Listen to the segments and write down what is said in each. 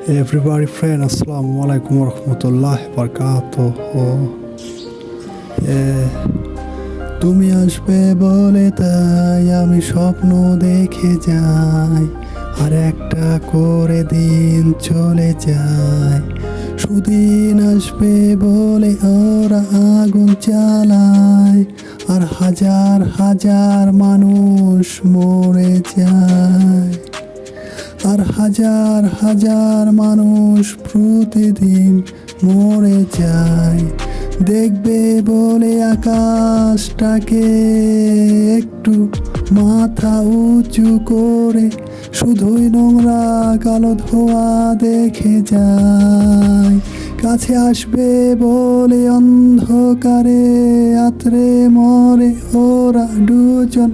Everybody friend, Assalamu alaikum warahmatullahi wabarakatuh. তুমি আসবে বলে তাই আমি স্বপ্ন দেখে যাই, আর একটা করে দিন চলে যায়। সুদিন আসবে বলে ওরা আগুন জ্বালায়, আর হাজার হাজার মানুষ মরে যায়, আর হাজার হাজার মানুষ প্রতিদিন মরে যায়। দেখবে বলে আকাশটাকে একটু মাথা উঁচু করে শুধুই নোংরা কালো ধোঁয়া দেখে যায়। কাছে আসবে বলে অন্ধকারে আতরে মরে ওরা দুজন,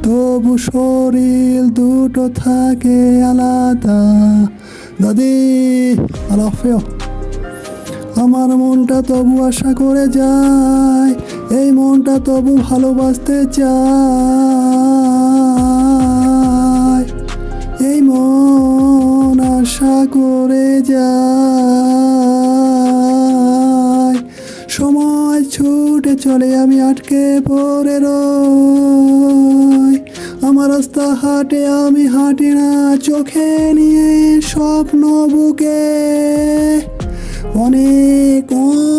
তবু শরীর দুটো থাকে আলাদা। দাদি আলাফেও, আমার মনটা তবু আশা করে যায়, এই মনটা তবু ভালোবাসতে চায়। এই মন আশা করে যায়, সময় ছুটে চলে আমি আটকে পড়ে রই। আমার রাস্তা হাটে আমি হাঁটি না চোখে নিয়ে স্বপ্ন বুকে। অনেক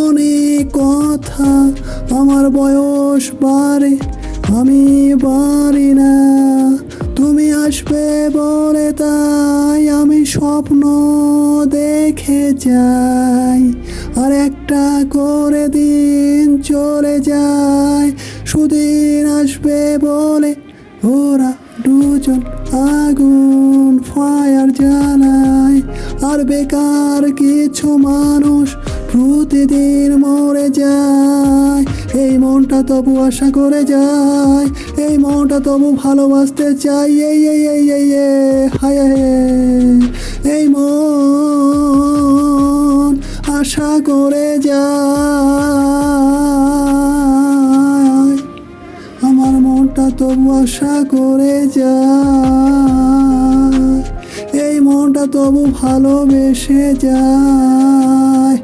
অনেক কথা আমার বয়স বাড়ে, আমি পারি না। তুমি আসবে বলে তাই আমি স্বপ্ন দেখে যাই, আর একটা করে দিন চলে যায়। সুদিন আসবে বলে ওরা দুজন আগুন ফায়ার জ্বালায়, আর বেকার কিছু মানুষ প্রতিদিন মরে যায়। এই মনটা তবু আশা করে যায়, এই মনটা তবু ভালোবাসতে চাই। হায় এই মন আশা করে যায়, আমার মনটা তবু আশা করে যায়। এই মনটা তবু ভালোবেসে যায়।